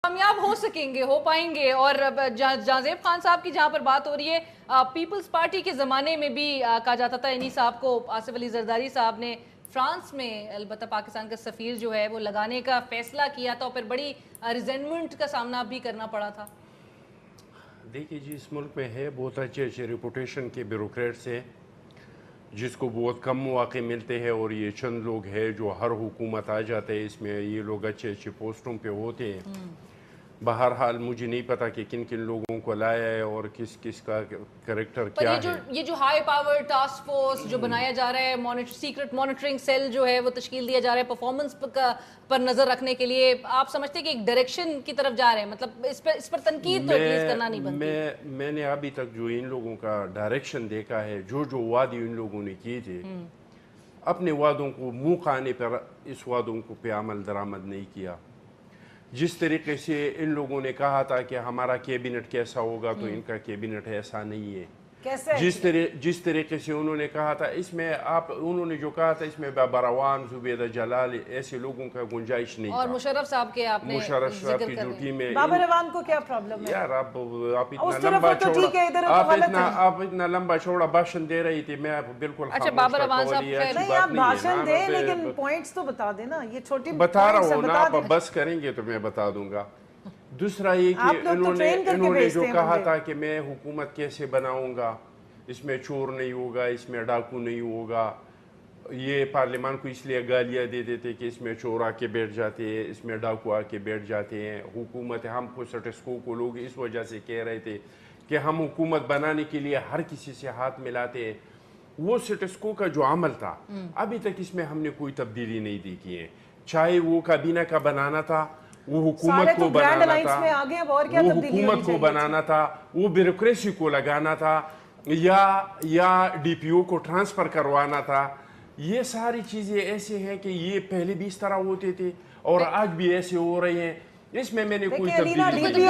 کامیاب ہو سکیں گے، ہو پائیں گے. اور جازیب خان صاحب کی جہاں پر بات ہو رہی ہے، پیپلز پارٹی کے زمانے میں بھی کہا جاتا تھا انہی صاحب کو، آصف علی زرداری صاحب نے فرانس میں البتہ پاکستان کا سفیر جو ہے وہ لگانے کا فیصلہ کیا تھا، اور پھر بڑی ریزنمنٹ کا سامنا بھی کرنا پڑا تھا. دیکھیے جی، اس ملک میں ہے بہت اچھے ریپوٹیشن کے بیوروکریٹس ہیں جس کو بہت کم مواقع ملتے ہیں، اور یہ چند لوگ ہیں جو ہر حکومت آ جاتے ہیں، اس میں یہ لوگ اچھے پوسٹوں پہ ہوتے ہیں. بہرحال مجھے نہیں پتا کہ کن کن لوگوں کو لایا ہے اور کس کس کا کریکٹر پر کیا ہے. یہ جو ہائی پاور ٹاسک فورس جو بنایا جا رہا ہے، سیکرٹ مانیٹرنگ سیل جو ہے وہ تشکیل دیا جا رہا ہے پرفارمنس پر نظر رکھنے کے لیے، آپ سمجھتے ہیں کہ ایک ڈائریکشن کی طرف جا رہے ہیں؟ مطلب اس پر تنقید تو ایٹ لیسٹ کرنا نہیں بنتی. میں نے ابھی تک جو ان لوگوں کا ڈائریکشن دیکھا ہے، جو وعدے ان لوگوں نے کیے تھے، اپنے وعدوں کو منہ کھانے پر اس وعدوں کو پہ عمل درآمد نہیں کیا. جس طریقے سے ان لوگوں نے کہا تھا کہ ہمارا کیبنٹ کیسا ہوگا، تو ان کا کیبنٹ ایسا نہیں ہے. جس طریقے سے انہوں نے کہا تھا، اس میں انہوں نے جو کہا تھا اس میں بابروان، زبیدہ جلال، ایسے لوگوں کا گنجائش نہیں اور تھا. مشرف صاحب کے آپ نے مشرف صاحب ذکر کی کر جو رہے ہیں. ٹیم ہے، بابروان کو کیا پرابلم ہے؟ یار آپ اتنا لمبا چوڑا بھاشن دے رہی تھی، میں بالکل اچھا بابروان صاحب نہیں، آپ بھاشن دیں لیکن پوائنٹس تو بتا دینا. یہ چھوٹی بتا رہا ہوں نا، آپ بس کریں گے تو میں بتا دوں گا. دوسرا یہ کہ انہوں نے جو کہا تھا کہ میں حکومت کیسے بناؤں گا، اس میں چور نہیں ہوگا، اس میں ڈاکو نہیں ہوگا. یہ پارلیمان کو اس لیے گالیاں دے دیتے کہ اس میں چور آ کے بیٹھ جاتے ہیں، اس میں ڈاکو آ کے بیٹھ جاتے ہیں. حکومت ہم کو سٹسکو کو لوگ اس وجہ سے کہہ رہے تھے کہ ہم حکومت بنانے کے لیے ہر کسی سے ہاتھ ملاتے ہیں. وہ سٹسکو کا جو عمل تھا، ابھی تک اس میں ہم نے کوئی تبدیلی نہیں دیکھی ہے. چاہے وہ کابینہ کا بنانا تھا، وہ حکومت کو بنانا تھا، وہ بیوروکریسی کو لگانا تھا، یا ڈی پی او کو ٹرانسفر کروانا تھا. یہ ساری چیزیں ایسے ہیں کہ یہ پہلے بھی اس طرح ہوتے تھے اور آج بھی ایسے ہو رہے ہیں. اس میں نے کوئی تبدیلی